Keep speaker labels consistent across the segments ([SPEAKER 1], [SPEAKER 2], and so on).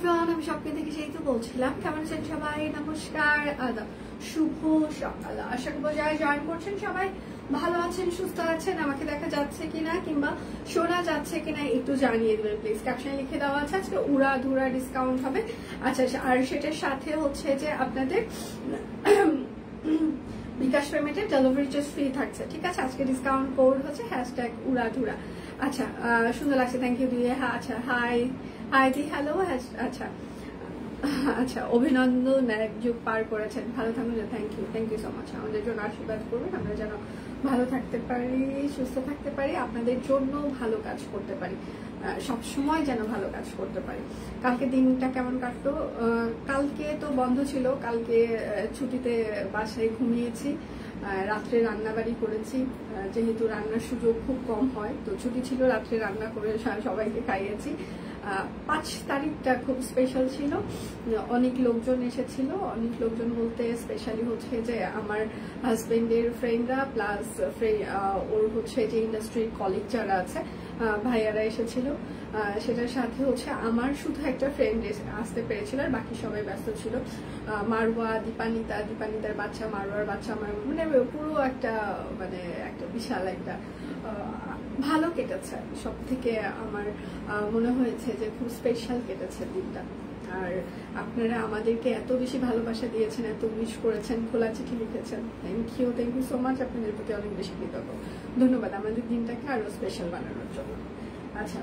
[SPEAKER 1] Everyone, আমি স্বপ্ন থেকে সেই তো বলছিলাম। কেমন আছেন সবাই? নমস্কার, আদাব, শুভ সকাল। আশা করবো যারা জয়েন করছেন সবাই ভালো আছেন, সুস্থ আছেন। আমাকে দেখা যাচ্ছে কিনা কিংবা শোনা যাচ্ছে কিনা একটু জানিয়ে দেবেন প্লিজ। ক্যাপশনে লিখে দেওয়া আছে আজকে উড়াধুরা ডিসকাউন্ট হবে। আচ্ছা, আর সেটার সাথে হচ্ছে যে আপনাদের বিকাশ পেমেন্টের ডেলিভারি চার্জ ফ্রি থাকছে। ঠিক আছে, আজকে ডিসকাউন্ট কোড হচ্ছে হ্যাশট্যাগ উড়াধুরা। আচ্ছা, সুন্দর লাগছে, থ্যাংক ইউ দিয়ে। হ্যাঁ, আচ্ছা, হাই হাই দি, হ্যালো। আচ্ছা আচ্ছা, অভিনন্দন, এক যুগ পার করেছেন, ভালো থাকুন। Thank you so much. আমাদের জন্য আশীর্বাদ করবেন, আমরা যেন ভালো থাকতে পারি, সুস্থ থাকতে পারি, আপনাদের জন্য ভালো কাজ করতে পারি, সবসময় যেন ভালো কাজ করতে পারি। কালকে দিনটা কেমন কাটলো? কালকে তো বন্ধ ছিল, কালকে ছুটিতে বাসায় ঘুমিয়েছি, রাত্রে রান্নাবাড়ি করেছি, যেহেতু রান্নার সুযোগ খুব কম হয়, তো ছুটি ছিল, রাত্রে রান্না করে সবাইকে খাইয়েছি। 5 তারিখটা খুব স্পেশাল ছিল, অনেক লোকজন এসেছিল। অনেক লোকজন বলতে স্পেশালি হচ্ছে যে আমার হাজবেন্ডের ফ্রেন্ডরা প্লাস ওর হচ্ছে যে ইন্ডাস্ট্রির কলিগ যারা আছে ভাইয়ারা এসেছিল। সেটার সাথে হচ্ছে আমার শুধু একটা ফ্রেন্ড আসতে পেরেছিল, আর বাকি সবাই ব্যস্ত ছিল। মারওয়া, দীপানিতার বাচ্চা, মারওয়ার বাচ্চা, আমার মানে পুরো একটা বিশাল একটা ভালো কেটেছে। সব থেকে আমার মনে হয়েছে যে খুব স্পেশাল কেটেছে দিনটা। আর আপনারা আমাদেরকে এত বেশি ভালোবাসা দিয়েছেন, এত উইশ করেছেন, খোলা চিঠি লিখেছেন, থ্যাংক ইউ সো মাচ। আপনাদের প্রতি অনেক বেশি কৃতজ্ঞ, ধন্যবাদ আমাদের দিনটাকে আরো স্পেশাল বানানোর জন্য। আচ্ছা,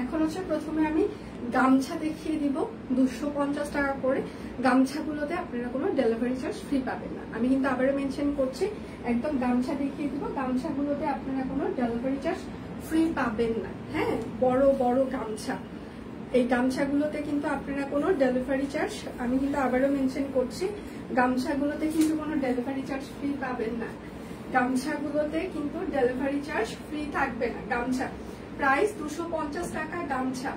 [SPEAKER 1] এখন হচ্ছে প্রথমে আমি গামছা দেখিয়ে দিব 250 টাকা করে। গামছাগুলোতে আপনারা কোনো ডেলিভারি চার্জ ফ্রি পাবেন না। আমি কিন্তু আবারও মেনশন করছি, একদম গামছা দেখিয়ে দিব, গামছাগুলোতে আপনারা কোনো ডেলিভারি চার্জ ফ্রি পাবেন না। হ্যাঁ, বড় বড় গামছা, এই গামছাগুলোতে কিন্তু আপনারা কোনো ডেলিভারি চার্জ, আমি কিন্তু আবারও মেনশন করছি, গামছাগুলোতে কিন্তু কোনো ডেলিভারি চার্জ ফ্রি পাবেন না। গামছাগুলোতে কিন্তু ডেলিভারি চার্জ ফ্রি থাকবে না। গামছা প্রাইস 250 টাকা, গামছা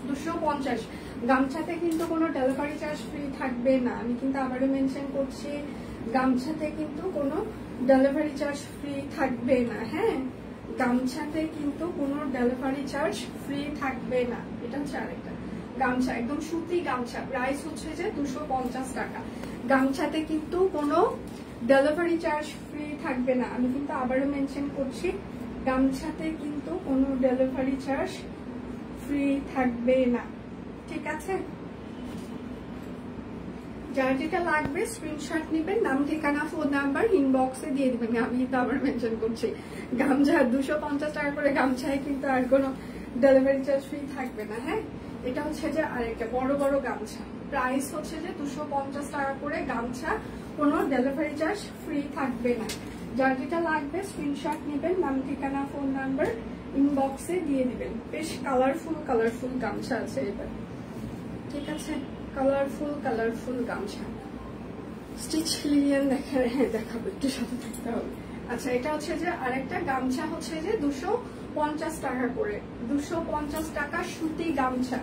[SPEAKER 1] 250। গামছাতে কিন্তু কোনো ডেলিভারি চার্জ ফ্রি থাকবে না। আমি কিন্তু আবারও মেনশন করছি, গামছাতে কিন্তু কোনো ডেলিভারি চার্জ ফ্রি থাকবে না। হ্যাঁ, গামছাতে কিন্তু কোনো ডেলিভারি চার্জ ফ্রি থাকবে না। এটা হচ্ছে আরেকটা গামছা, একদম সুতি গামছা, প্রাইস হচ্ছে যে 250 টাকা। গামছাতে কিন্তু কোনো ডেলিভারি চার্জ ফ্রি থাকবে না। আমি কিন্তু আবারও মেনশন করছি, গামছাতে কিন্তু কোনো ডেলিভারি চার্জ ফ্রি থাকবে না। ঠিক আছে, যার যেটা লাগবে স্ক্রিনশট নিবেন, নাম, ঠিকানা, ফোন নাম্বার ইনবক্সে দিয়ে দিবেন। আমি কিন্তু আবার মেনশন করছি, গামছা 250 টাকা করে গামছায় কিন্তু আর কোনো ডেলিভারি চার্জ ফ্রি থাকবে না। হ্যাঁ, এটা হচ্ছে যে আরেকটা বড় বড় গামছা, প্রাইস হচ্ছে যে 250 টাকা করে গামছা, কোনো ডেলিভারি চার্জ ফ্রি থাকবে না। যার যেটা লাগবে স্ক্রিনশট নিবেন, নাম, ঠিকানা, ফোন নাম্বার ইনবক্সে দিয়ে দিবেন। বেশ কালারফুল গামছা আছে এবার। ঠিক আছে, কালারফুল গামছা, স্টিচ লিলিয়ান দেখাবো, একটু সাথে থাকতে হবে। আচ্ছা, এটা হচ্ছে যে আরেকটা গামছা, হচ্ছে যে 250 টাকা করে, 250 টাকা সুতি গামছা,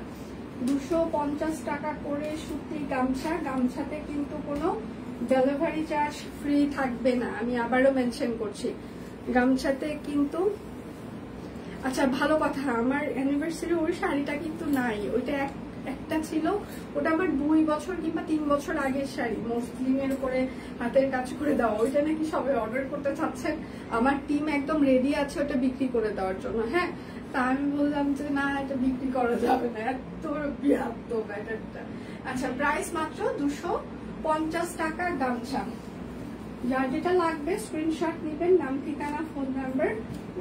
[SPEAKER 1] 250 টাকা করে সুতি গামছা। গামছাতে কিন্তু কোনো ডেলিভারি চার্জ ফ্রি থাকবে না। আমি আবারও মেনশন করছি, গামছাতে কিন্তু। আচ্ছা, ভালো কথা, আমার অ্যানিভার্সারি ওই শাড়িটা কিন্তু নাই, ওইটা একটা ছিল, ওটা আমার 2 বছর কিংবা 3 বছর আগের শাড়ি, মসলিনের উপরে হাতের কাজ করে দেওয়া। ওইটা নাকি সবাই অর্ডার করতে চাচ্ছেন, আমার টিম একদম রেডি আছে ওটা বিক্রি করে দেওয়ার জন্য। হ্যাঁ, তা আমি বললাম যে না, এটা বিক্রি করা যাবে না, এত বিয়াত্ত ব্যাটারটা। আচ্ছা, প্রাইস মাত্র 250 টাকা গামছা। যার যেটা লাগবে স্ক্রিনশট নিবেন, নাম, ঠিকানা, ফোন নাম্বার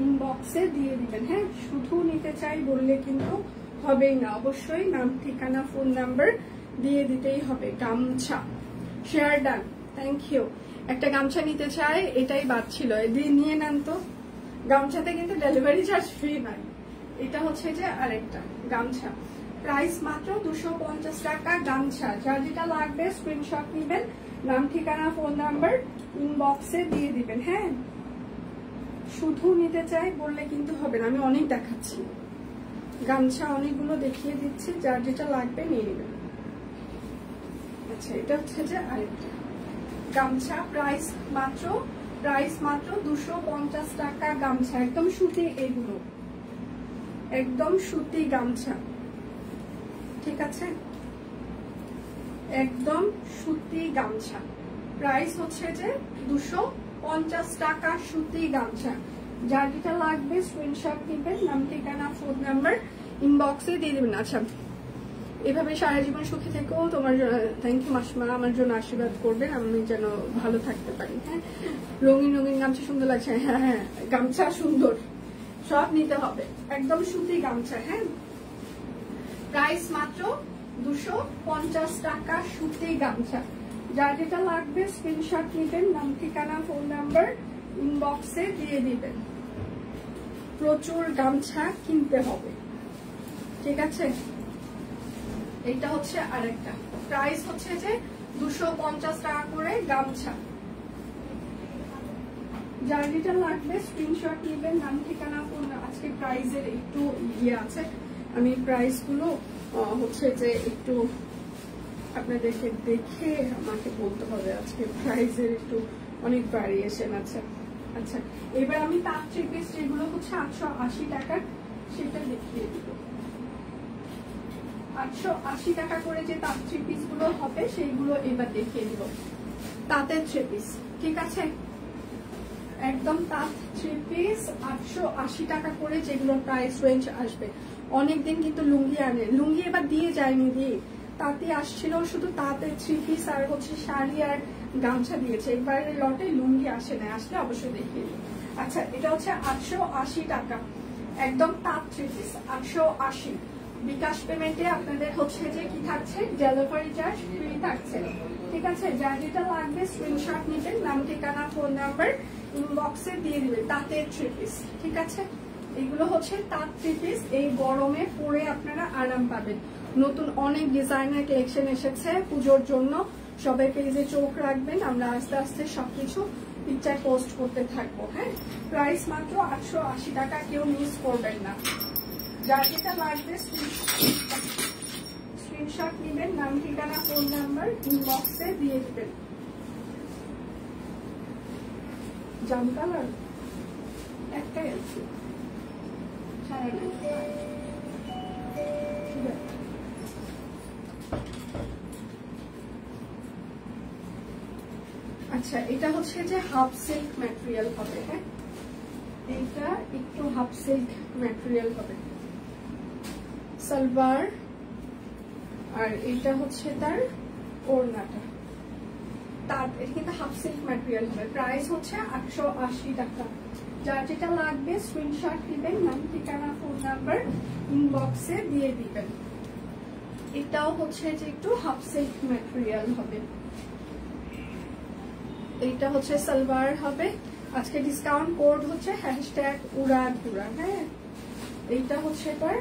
[SPEAKER 1] ইনবক্সে দিয়ে দিবেন। হ্যাঁ, শুধু নিতে চাই বললে কিন্তু হবেই না, অবশ্যই নাম, ঠিকানা, ফোন নাম্বার দিয়ে দিতেই হবে। গামছা শেয়ার ডান, থ্যাংক ইউ। একটা গামছা নিতে চাই, এটাই বাদ ছিল, দিয়ে নিয়ে নেন তো। গামছাতে কিন্তু ডেলিভারি চার্জ ফ্রি নাই। এটা হচ্ছে যে আরেকটা গামছা, প্রাইস মাত্র 250 টাকা গামছা। যার যেটা লাগবে স্ক্রিনশট নিবেন, নাম, ঠিকানা, ফোন নাম্বার ইনবক্সে দিয়ে দিবেন। হ্যাঁ, শুধু নিতে চাই বললে কিন্তু হবে না, আমি অনেক দেখাচ্ছি গামছা, অনেকগুলো দেখিয়ে দিচ্ছি, যার যেটা লাগবে নিয়ে নেবেন। আচ্ছা, এটা হচ্ছে যে আরেকটা গামছা, প্রাইস মাত্র 250 টাকা গামছা, একদম সুতি, এগুলো একদম সুতি গামছা। ঠিক আছে। একদম সুতি গামছা, প্রাইস হচ্ছে যে 250 টাকা সুতি গামছা। যার যেটা লাগবে স্ক্রিনশট নেবেন, নাম ঠিকানা ফোন নাম্বার ইনবক্সে দিয়ে দেবেন। আচ্ছা, এভাবে সারা জীবন সুখী থেকেও তোমার থ্যাংক ইউ মাসমা, আমার জন্য আশীর্বাদ করবেন আমি যেন ভালো থাকতে পারি। হ্যাঁ, রঙিন রঙিন গামছা সুন্দর লাগছে। হ্যাঁ হ্যাঁ, গামছা সুন্দর, সব নিতে হবে, একদম সুতি গামছা। হ্যাঁ, প্রাইস মাত্র 250 টাকা সুতি গামছা। যার যেটা লাগবে স্ক্রিনশট নেবেন, নাম ঠিকানা ফোন নাম্বার ইনবক্সে দিয়ে দিবেন। প্রচুর গামছা কিনতে হবে, ঠিক আছে। এটা হচ্ছে আরেকটা, প্রাইস হচ্ছে যে 250 টাকা করে গামছা। যার যেটা লাগবে স্ক্রিনশট নেবেন, নাম ঠিকানা ফোন। আজকে প্রাইসের একটু ইয়ে আছে, আমি প্রাইস গুলো হচ্ছে যে একটু আপনাদেরকে দেখে আমাকে বলতে হবে। আজকে প্রাইসের একটু অনেক ভ্যারিয়েশন আছে। আচ্ছা, এবার আমি তাঁত থ্রি পিস যেগুলো হচ্ছে 880 টাকার সেটা দেখিয়ে দিব। 880 টাকা করে যে তাঁত থ্রি পিস গুলো হবে সেইগুলো এবার দেখিয়ে দিব। তাঁতের থ্রি পিস, ঠিক আছে, একদম তাঁত থ্রি পিস 880 টাকা করে, যেগুলো প্রাইস রেঞ্জ আসবে। অনেকদিন কিন্তু লুঙ্গি আনে, লুঙ্গি এবার দিয়ে যায়নি, দিয়ে তাঁতে আসছিল শুধু তাঁতের থ্রি পিস আর হচ্ছে শাড়ি আর গামছা দিয়েছে। এবারের লটে লুঙ্গি আসে না, আসলে অবশ্যই দেখিয়ে দিই। আচ্ছা, এটা হচ্ছে 880 টাকা, একদম তাঁত থ্রি পিস 880। বিকাশ পেমেন্টে আপনাদের হচ্ছে যে কি থাকছে, ডেলিভারি চার্জ ফ্রি থাকছে, ঠিক আছে। যার যেটা লাগবে স্ক্রিনশট নেবেন, নাম ঠিকানা ফোন নাম্বার ইনবক্সে দিয়ে দিবেন। তাঁতের থ্রি পিস, ঠিক আছে, এগুলো হচ্ছে তাঁত থ্রি পিস। এই গরমে পরে আপনারা আরাম পাবেন। নতুন অনেক ডিজাইনার কালেকশন এসেছে পুজোর জন্য, সবাই পেজে চোখ রাখবেন, আমরা আস্তে আস্তে সবকিছু পিকচার পোস্ট করতে থাকবো। হ্যাঁ, প্রাইস মাত্র 880 টাকা, কেউ মিস করবেন না। যার যেটা লাগবে স্ক্রিনশট নেবেন, নাম ঠিকানা ফোন নাম্বার ইনবক্সে দিয়ে দিবেন। জাম কালার একটাই আছে, সারা নাই। আচ্ছা, এটা হচ্ছে যে হাফ সিল্ক ম্যাটেরিয়াল হবে। হ্যাঁ, এটা একটু হাফ সিল্ক ম্যাটেরিয়াল হবে, সালোয়ার, আর এটা হচ্ছে তার ওড়নাটা। তার এটা কিন্তু হাফ সিল্ক ম্যাটেরিয়াল হবে, প্রাইস হচ্ছে 880 টাকা। যার যেটা লাগবে স্ক্রিনশট দিবেন, নাম ঠিকানা ফোন নাম্বার ইনবক্সে দিয়ে দিবেন। এটাও হচ্ছে যে একটু হাফ সিল্ক ম্যাটেরিয়াল হবে। এইটা হচ্ছে সালোয়ার হবে। আজকে ডিসকাউন্ট কোড হচ্ছে #উড়াধুরা। হ্যাঁ, এইটা হচ্ছে তার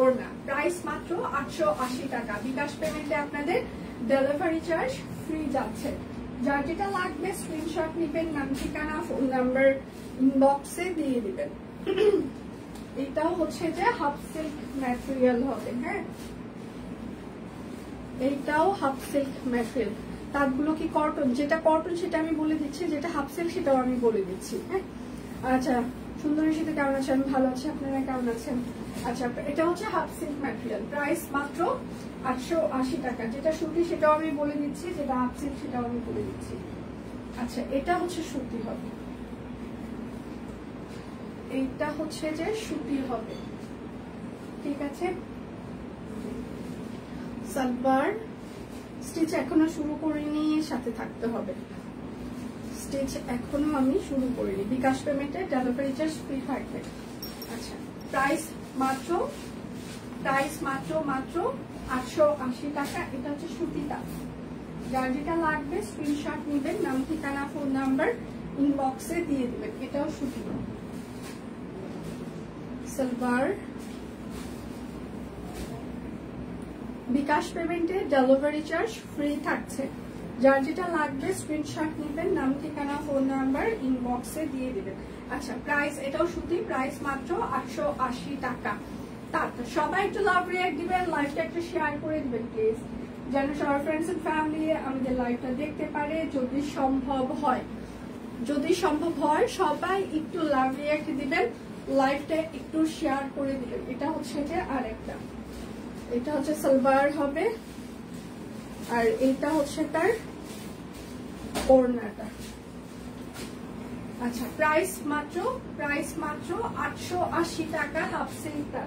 [SPEAKER 1] ওড়না, প্রাইস মাত্র 880 টাকা। বিকাশ পেমেন্টে আপনাদের ডেলিভারি চার্জ ফ্রি যাচ্ছে। যার যেটা লাগবে স্ক্রিনশট নেবেন, নাম ঠিকানা ফোন নাম্বার ইনবক্সে দিয়ে দিবেন। এটাও হচ্ছে যে হাফ সিল্ক ম্যাটেরিয়াল হবে। হ্যাঁ, এইটাও হাফ সিল্ক ম্যাটেরিয়াল। তারগুলো কি কটন, যেটা কটন সেটা আমি বলে দিচ্ছি, যেটা হাফ সিল্ক সেটাও আমি বলে দিচ্ছি। হ্যাঁ, আচ্ছা, সুন্দরী শীতে কেমন আছেন? আমি ভালো আছি, আপনারা কেমন আছেন? আচ্ছা, এটা হচ্ছে হাফ সিল্ক ম্যাটেরিয়াল, প্রাইস মাত্র 880 টাকা। যেটা সুতি সেটাও আমি বলে দিচ্ছি, যেটা হাফ সিল্ক সেটাও আমি বলে দিচ্ছি। আচ্ছা, এটা হচ্ছে সুতি হবে, এইটা হচ্ছে যে সুতি হবে, ঠিক আছে। সালোয়ার স্টিচ এখনো শুরু করিনি, সাথে থাকতে হবে। স্টিচ এখনো আমি শুরু করিনি। বিকাশ পেমেন্টে ডেলিভারি চার্জ ফ্রি থাকবে। আচ্ছা, প্রাইস মাত্র 880 টাকা। এটা হচ্ছে সুতিটা। যার যেটা লাগবে স্ক্রিনশট নেবেন, নাম ঠিকানা ফোন নাম্বার ইনবক্সে দিয়ে দিবেন। এটাও সুতি। সালোয়ার বিকাশ পেমেন্টে ডেলিভারি চার্জ ফ্রি থাকছে। যার যেটা লাগবে স্ক্রিনশট নেবেন, নাম ঠিকানা ফোন নাম্বার ইনবক্সে দিয়ে দিবেন। আচ্ছা, প্রাইস এটাও সুতি, প্রাইস মাত্র 880 টাকা। তারপর সবাই একটু লাভ রিঅ্যাক্ট দিবেন, লাইভটা একটু শেয়ার করে দিবেন প্লিজ, যেন সবার ফ্রেন্ডস এন্ড ফ্যামিলি আমাদের লাইভটা দেখতে পারে। যদি সম্ভব হয় সবাই একটু লাভ রিঅ্যাক্ট দিবেন, লাইভটা একটু শেয়ার করে দিবেন। এটা হচ্ছে যে আরেকটা, এটা হচ্ছে সালোয়ার হবে, আর এইটা হচ্ছে তার ওড়নাটা। আচ্ছা, প্রাইস মাত্র 880 টাকা হাফ সিল্কটা,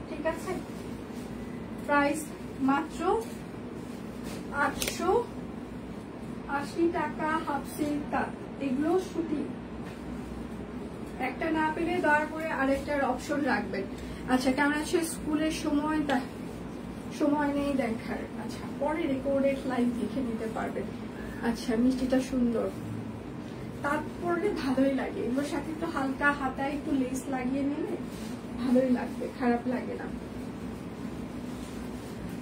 [SPEAKER 1] ঠিক আছে? প্রাইস মাত্র 880 টাকা হাফ সিল্কটা। এগুলো সুতি, একটা না পেলে দয়া করে আরেকটার অপশন রাখবেন। আচ্ছা, কেমন আছে? স্কুলের সময় নেই দেখার। আচ্ছা, পরে রেকর্ডেড লাইভ দেখে নিতে পারবেন। আচ্ছা, মিষ্টিটা সুন্দর, তারপরে ভালোই লাগে। এগুলোর সাথে একটু হালকা হাতায় একটু লেস লাগিয়ে নিলে ভালোই লাগবে, খারাপ লাগে না।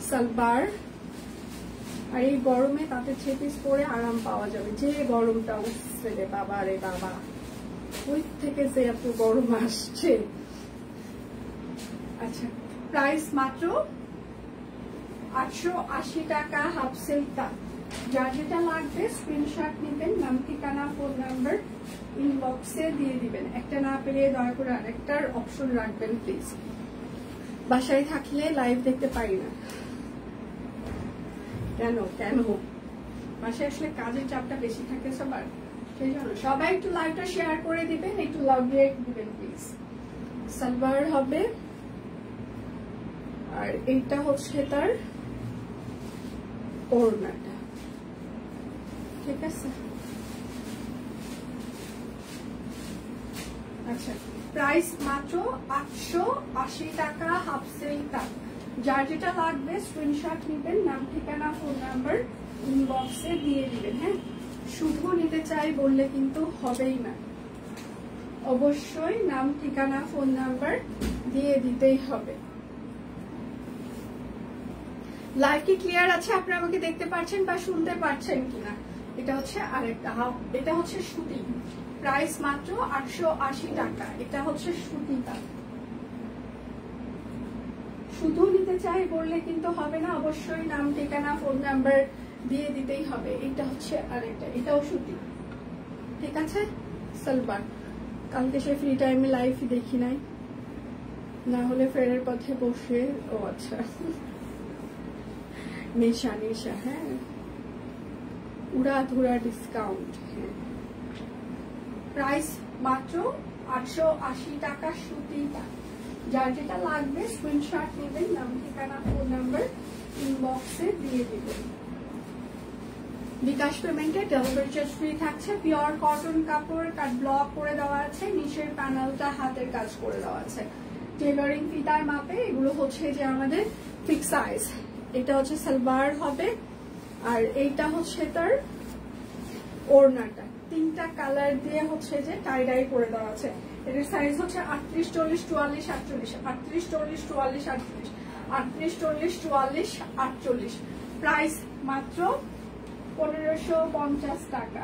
[SPEAKER 1] সালবার, আর এই গরমে তাতে 6 পিস পরে আরাম পাওয়া যাবে। যে গরমটা উঠছে রে বাবা, রে বাবা, ওই থেকে যে এত গরম আসছে। আচ্ছা, প্রাইস মাত্র 880 টাকা হাফ সিল্কটা। যার যেটা লাগবে স্ক্রিনশট নেবেন, নাম ঠিকানা ফোন নাম্বার ইনবক্সে দিয়ে দিবেন। একটা না পেলে দয়া করে আরেকটার অপশন রাখবেন প্লিজ। বাসায় থাকলে লাইভ দেখতে পারি না। কেন বাসায় আসলে কাজের চাপটা বেশি থাকে সবার, সেই জন্য সবাই একটু লাইভটা শেয়ার করে দিবেন, একটু লাভ রেট দিবেন প্লিজ। সালবার হবে, আর এইটা হচ্ছে তার ওড়নাটা, ঠিক আছে? আচ্ছা, প্রাইস মাত্র 880 টাকা হাফ সিল্কটা। যার যেটা লাগবে স্ক্রিনশট নেবেন, নাম ঠিকানা ফোন নাম্বার ইনবক্সে দিয়ে দিবেন। হ্যাঁ, শুধু নিতে চাই বললে কিন্তু হবেই না, অবশ্যই নাম ঠিকানা ফোন নাম্বার দিয়ে দিতেই হবে। লাইভ কি ক্লিয়ার আছে? আপনারা আমাকে দেখতে পাচ্ছেন বা শুনতে পাচ্ছেন কিনা? এটা হচ্ছে আরেকটা, এটা হচ্ছে সুতি। প্রাইস মাত্র 880 টাকা। এটা হচ্ছে সুতিটা। শুধু নিতে চাই বললে কিন্তু হবে না, অবশ্যই নাম ঠিকানা ফোন নাম্বার দিয়ে দিতেই হবে। এটা হচ্ছে আরেকটা, এটাও সুতি, ঠিক আছে? সালবার, কালকে সে ফ্রি টাইমে লাইভ দেখি নাই, না হলে ফেরার পথে বসে। ও আচ্ছা, নেশা, হ্যাঁ, উড়াধুরা ডিসকাউন্ট। হ্যাঁ, প্রাইস মাত্র 880 টাকা সুতিটা। যার যেটা লাগবে স্ক্রিনশট নেবেন, নাম ঠিকানা ফোন নাম্বার ইনবক্সে দিয়ে দিবেন। বিকাশ পেমেন্টে ডেলিভারি চার্জ ফ্রি থাকছে। পিওর কটন কাপড়, কাট ব্লক করে দেওয়া আছে, নিচের প্যানেলটা হাতের কাজ করে দেওয়া আছে, টেলারিং ফিতার মাপে। এগুলো হচ্ছে যে আমাদের ফিক্স সাইজ। এটা হচ্ছে সালবার হবে, আর এইটা হচ্ছে তার ওড়নাটা। 3টা কালার দিয়ে হচ্ছে যে টাই ডাই করে দেওয়া আছে। এটার সাইজ হচ্ছে 38, 40, 44, 48, 38, 40, 44, 48, 38, 40, 44, 48। প্রাইস মাত্র 1550 টাকা।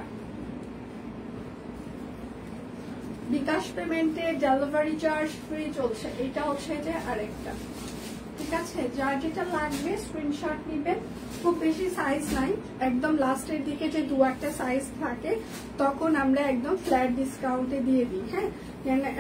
[SPEAKER 1] বিকাশ পেমেন্টে ডেলিভারি চার্জ ফ্রি চলছে। এটা হচ্ছে যে আরেকটা, ঠিক আছে? যার যেটা লাগবে স্ক্রিনশট নিবেন। খুব বেশি সাইজ নাই, একদম লাস্টের দিকে যে 2-1টা সাইজ থাকে তখন আমরা একদম ফ্ল্যাট ডিসকাউন্টে দিয়ে দিই। হ্যাঁ,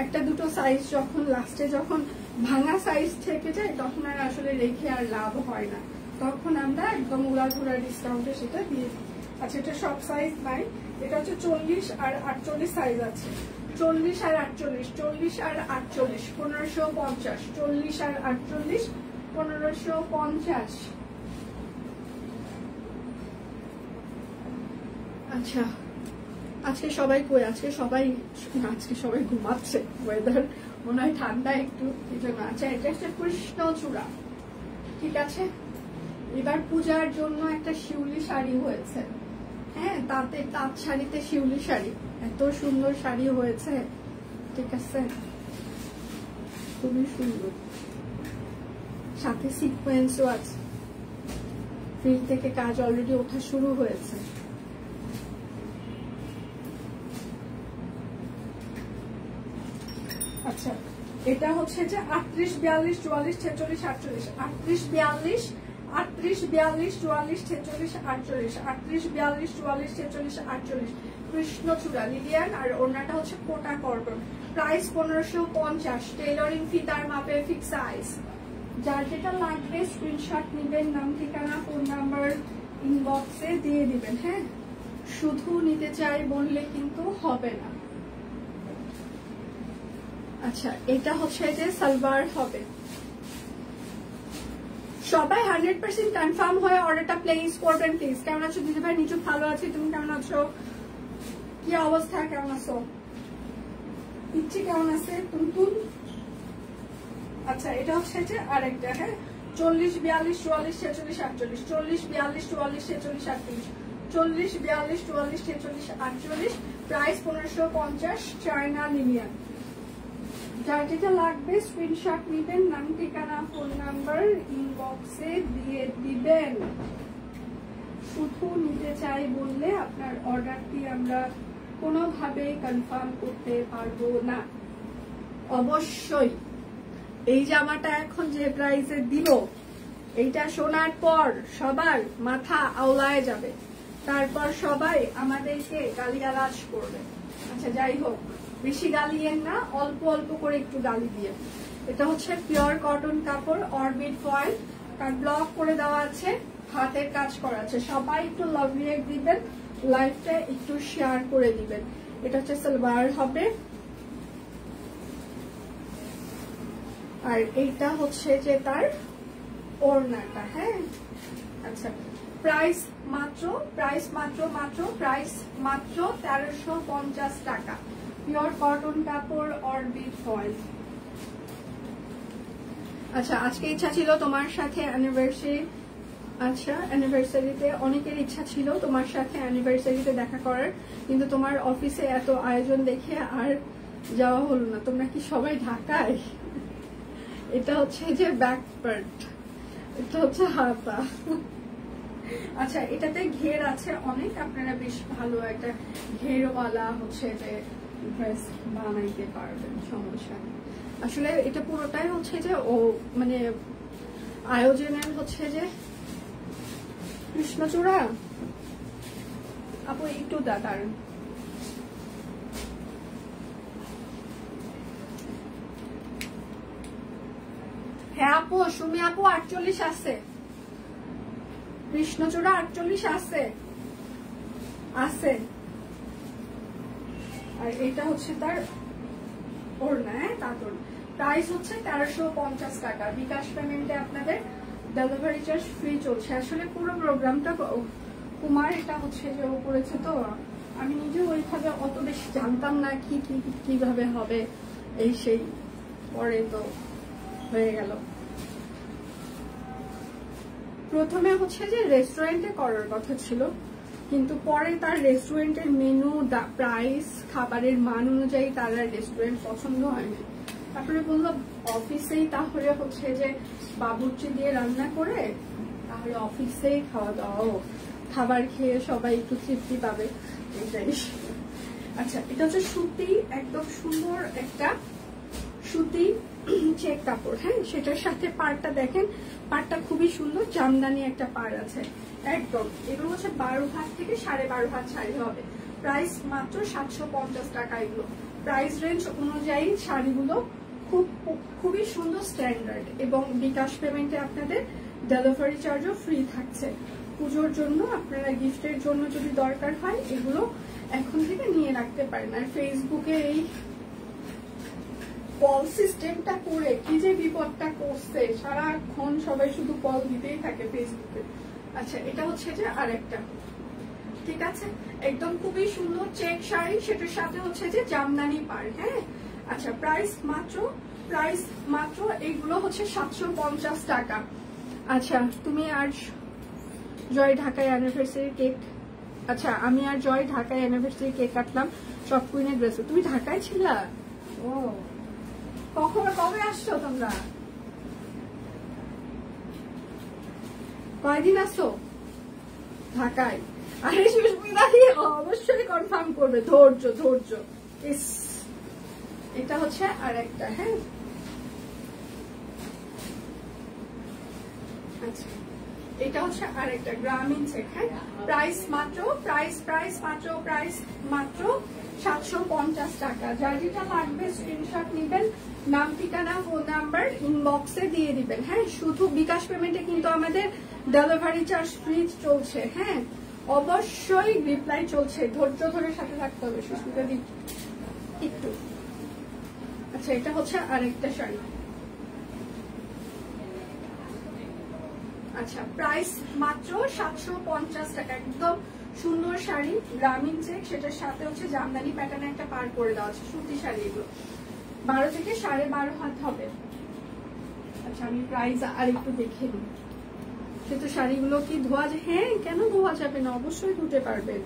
[SPEAKER 1] একটা দুটো সাইজ যখন লাস্টে যখন ভাঙা সাইজ থেকে যায় তখন আর আসলে রেখে আর লাভ হয় না, তখন আমরা একদম উড়াধুরা ডিসকাউন্টে সেটা দিয়ে দিই। আচ্ছা, এটা সব সাইজ নাই, এটা হচ্ছে 40 আর 48 সাইজ আছে। 40 আর 48, 40 আর 48, 1550, 40 আর 48, 1550। আচ্ছা, আজকে সবাই কই? আজকে সবাই ঘুমাচ্ছে, ওয়েদার মনে হয় ঠান্ডা একটু, এই জন্য। আচ্ছা, এটা হচ্ছে কৃষ্ণচূড়া, ঠিক আছে? এবার পূজার জন্য একটা শিউলি শাড়ি হয়েছে। হ্যাঁ, তাঁত শাড়িতে শিউলি শাড়ি, এত সুন্দর শাড়ি হয়েছে, ঠিক আছে? খুবই সুন্দর, সাথে সিকোয়েন্সও আছে। ফিল থেকে কাজ অলরেডি ওঠা শুরু হয়েছে। আচ্ছা, এটা হচ্ছে যে 38, 42, 44, 46, 48, 38, 42, 38, 42, 44, 46, 48, 38, 42, 44, 46, 48। কৃষ্ণচূড়া লিলিয়ান, আর ওড়নাটা হচ্ছে কোটা কটন। প্রাইস 1550। টেইলরিং ফিতার মাপে ফিক্স সাইজ। যার যেটা লাগবে স্ক্রিনশট নেবেন, নাম ঠিকানা ফোন নাম্বার ইনবক্সে দিয়ে দিবেন। হ্যাঁ, শুধু নিতে চাই বললে কিন্তু হবে না। আচ্ছা, এটা হচ্ছে যে সালোয়ার হবে। সবাই 100% কনফার্ম হয়ে অর্ডারটা প্লেস করবেন প্লিজ। কেমন আছো দিদি ভাই? নিচু ভালো আছি, তুমি কেমন আছো? কি অবস্থা, কেমন আছো? ইচ্ছে কেমন আছে? তুমতুম। আচ্ছা, এটা হচ্ছে যে আরেকটা। হ্যাঁ, 40, 42, 44, 46, 48, 40, 42, 44, 46, 48, 40, 42, 44, 46, 48, প্রাইস 1550, চায়না লিনিয়ার। যার যেটা লাগবে স্ক্রিনশট নিবেন, নাম, ঠিকানা, ফোন নাম্বার ইনবক্সে দিয়ে দিবেন। শুধু নিতে চাই বললে আপনার অর্ডারটি আমরা কোনোভাবেই কনফার্ম করতে পারবো না। অবশ্যই এই জামাটা এখন যে প্রাইসে দিল, এইটা শোনার পর সবার মাথা আওলায় যাবে, তারপর সবাই আমাদেরকে গালিগালাজ করবে। আচ্ছা, যাই হোক, বেশি গালিয়েন না, অল্প অল্প করে একটু গালি দিয়ে। এটা হচ্ছে পিওর কটন কাপড়, অরবিট ফয়েল, কার ব্লক করে দেওয়া আছে, হাতের কাজ করা আছে। সবাই একটু লাভ রিয়েক্ট দিবেন, লাইভটা একটু শেয়ার করে দিবেন। এটা হচ্ছে সালোয়ার হবে, আর এইটা হচ্ছে যে তার ওড়নাটা। হ্যাঁ, আচ্ছা, প্রাইস মাত্র 1350 টাকা, পিওর কটন কাপড়, অরবিট ফয়েল। আচ্ছা, আজকে ইচ্ছা ছিল তোমার সাথে অ্যানিভার্সারি, আচ্ছা অ্যানিভার্সারিতে অনেকের ইচ্ছা ছিল তোমার সাথে অ্যানিভার্সারিতে দেখা করার, কিন্তু তোমার অফিসে এত আয়োজন দেখে আর যাওয়া হলো না। তোমরা কি সবাই ঢাকায়? এটা হচ্ছে যে ব্যাক পার্ট, এটা হচ্ছে হাতা। আচ্ছা, এটাতে ঘের আছে অনেক, আপনারা বেশ ভালো একটা ঘেরওয়ালা হচ্ছে যে ড্রেস বানাইতে পারবেন, সমস্যা নেই। আসলে এটা পুরোটাই হচ্ছে যে ও মানে আয়োজনের হচ্ছে যে কৃষ্ণচূড়া। আপু একটু দাঁড়ান, হ্যাঁ আপু, সুমি আপু 48 আছে, কৃষ্ণচূড়া 48 আছে আছে। আর এটা হচ্ছে তার ওড়না, তাঁতর। প্রাইস হচ্ছে 1350 টাকা। বিকাশ পেমেন্টে আপনাদের ডেলিভারি চার্জ ফ্রি চলছে। আসলে পুরো প্রোগ্রামটা কুমার এটা হচ্ছে যে ও করেছে, তো আমি নিজেও ওইভাবে অত বেশি জানতাম না কি কিভাবে হবে, এই সেই, পরে তো হয়ে গেল। প্রথমে হচ্ছে যে রেস্টুরেন্টে করার কথা ছিল, কিন্তু পরে তার রেস্টুরেন্টের মেনু, প্রাইস, খাবারের মান অনুযায়ী তার রেস্টুরেন্ট পছন্দ হয়নি। তারপরে বললো অফিসেই তাহলে হচ্ছে যে বাবুর্চি দিয়ে রান্না করে তাহলে অফিসেই খাওয়া দাওয়া, খাবার খেয়ে সবাই একটু তৃপ্তি পাবে, এটাই। আচ্ছা, এটা হচ্ছে সুতি, একদম সুন্দর একটা সুতি চেক কাপড়। হ্যাঁ, সেটার সাথে পাড়টা দেখেন, পাড়টা খুবই সুন্দর, জামদানি একটা পাড় আছে একদম। এগুলো হচ্ছে 12 হাত থেকে 12.5 হাত শাড়ি হবে। প্রাইস মাত্র 750 টাকা। এগুলো প্রাইস রেঞ্জ অনুযায়ী শাড়িগুলো খুবই সুন্দর, স্ট্যান্ডার্ড, এবং বিকাশ পেমেন্টে আপনাদের ডেলিভারি চার্জও ফ্রি থাকছে। পুজোর জন্য আপনারা গিফটের জন্য যদি দরকার হয় এগুলো এখন থেকে নিয়ে রাখতে পারেন। আর ফেসবুকে এই কল সিস্টেমটা করে কি যে বিপদটা করছে, সারাক্ষণ সবাই শুধু কল দিতেই থাকে ফেসবুকে। আচ্ছা, এটা হচ্ছে যে আরেকটা, ঠিক আছে, একদম খুবই সুন্দর চেক শাড়ি, সেটার সাথে হচ্ছে যে জামদানি পাড়। হ্যাঁ, আচ্ছা, প্রাইস মাত্র এইগুলো হচ্ছে 750 টাকা। আচ্ছা, তুমি আর জয় ঢাকায় অ্যানিভার্সারি কেক, আচ্ছা আমি আর জয় ঢাকায় অ্যানিভার্সারি কেক কাটলাম সব কুইনের ড্রেসে। তুমি ঢাকায় ছিলা? ও, কবে আসছো তোমরা? কয়দিন আসছো ঢাকায়? আরে সুস্মিতা অবশ্যই কনফার্ম করবে, ধৈর্য। এটা হচ্ছে আর একটা। হ্যাঁ, আচ্ছা, এটা হচ্ছে আরেকটা গ্রামীণ চেক। হ্যাঁ, প্রাইস মাত্র 750 টাকা। যার যেটা লাগবে স্ক্রিনশট নেবেন, নাম ঠিকানা ফোন নাম্বার ইনবক্সে দিয়ে দিবেন। হ্যাঁ, শুধু বিকাশ পেমেন্টে কিন্তু আমাদের ডেলিভারি চার্জ ফ্রি চলছে। হ্যাঁ, অবশ্যই রিপ্লাই চলছে, ধৈর্য ধরে সাথে থাকতে হবে। সুস্মিতা দি একটু। আচ্ছা, এটা হচ্ছে আরেকটা শাড়ি। আচ্ছা, প্রাইস মাত্র 750 টাকা। একদম সুন্দর শাড়ি, গ্রামীণ চেক, সেটার সাথে হচ্ছে জামদানি প্যাটার্নে একটা পার করে দেওয়া আছে। সুতি শাড়ি এগুলো 12 থেকে 12.5 হাত হবে। আচ্ছা, আমি প্রাইস আর একটু দেখে নিই। সেতো শাড়িগুলো কি ধোয়া যায়? হ্যাঁ, কেন ধোয়া যাবে না, অবশ্যই ধুতে পারবেন।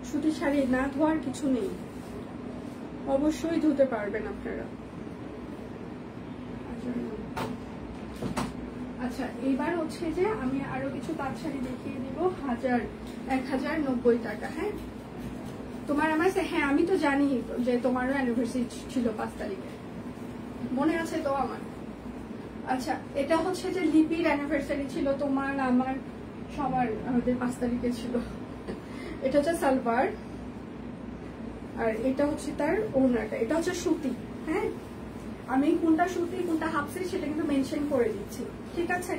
[SPEAKER 1] সুতি শাড়ি না ধোয়ার কিছু নেই, অবশ্যই ধুতে পারবেন আপনারা। আচ্ছা, এইবার হচ্ছে যে আমি আরো কিছু তাঁত শাড়ি দেখিয়ে দিব। 1090 টাকা। হ্যাঁ, তোমার আমার, হ্যাঁ আমি তো জানি যে তোমারও অ্যানিভার্সারি ছিল 5 তারিখে, মনে আছে তো আমার। আচ্ছা, এটা হচ্ছে যে লিপির অ্যানিভার্সারি ছিল, তোমার আমার সবার, আমাদের 5 তারিখে ছিল। এটা হচ্ছে সালোয়ার, আর এটা হচ্ছে তার ওড়নাটা। এটা হচ্ছে সুতি। হ্যাঁ, আমি কোনটা সুতি কোনটা হাফ সিল্ক সেটা কিন্তু মেনশন করে দিচ্ছি, ঠিক আছে?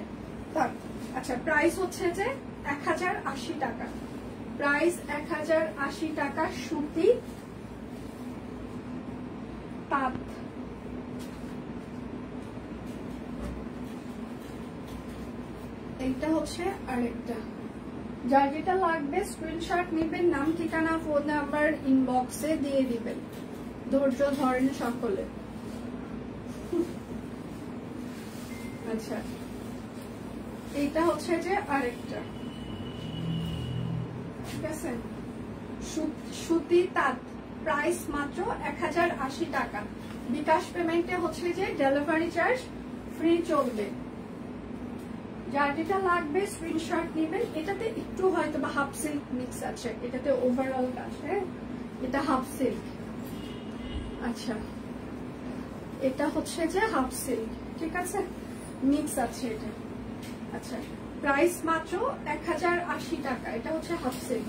[SPEAKER 1] আচ্ছা, প্রাইস হচ্ছে যে 1080 টাকা। প্রাইস 1080 টাকা, সুতি তাঁত। এইটা হচ্ছে আরেকটা। যার যেটা লাগবে স্ক্রিনশট নেবেন, নাম ঠিকানা ফোন নাম্বার ইনবক্সে দিয়ে দিবেন। ধৈর্য ধরেন সকলে। আচ্ছা, এইটা হচ্ছে যে আরেকটা, ঠিক আছে? সুতি তাঁত, প্রাইস মাত্র 1080 টাকা। বিকাশ পেমেন্টে হচ্ছে যে ডেলিভারি চার্জ ফ্রি চলবে। যার যেটা লাগবে স্ক্রিনশট নেবেন। এটাতে একটু হয়তো বা হাফ সিল্ক মিক্স আছে, এটাতে ওভারঅল কাজ। হ্যাঁ, এটা হাফ সিল্ক। আচ্ছা, এটা হচ্ছে যে হাফ সিল্ক, ঠিক আছে, মিক্স আছে এটা। আচ্ছা, প্রাইস মাত্র 1080 টাকা। এটা হচ্ছে হাফ সিল্ক।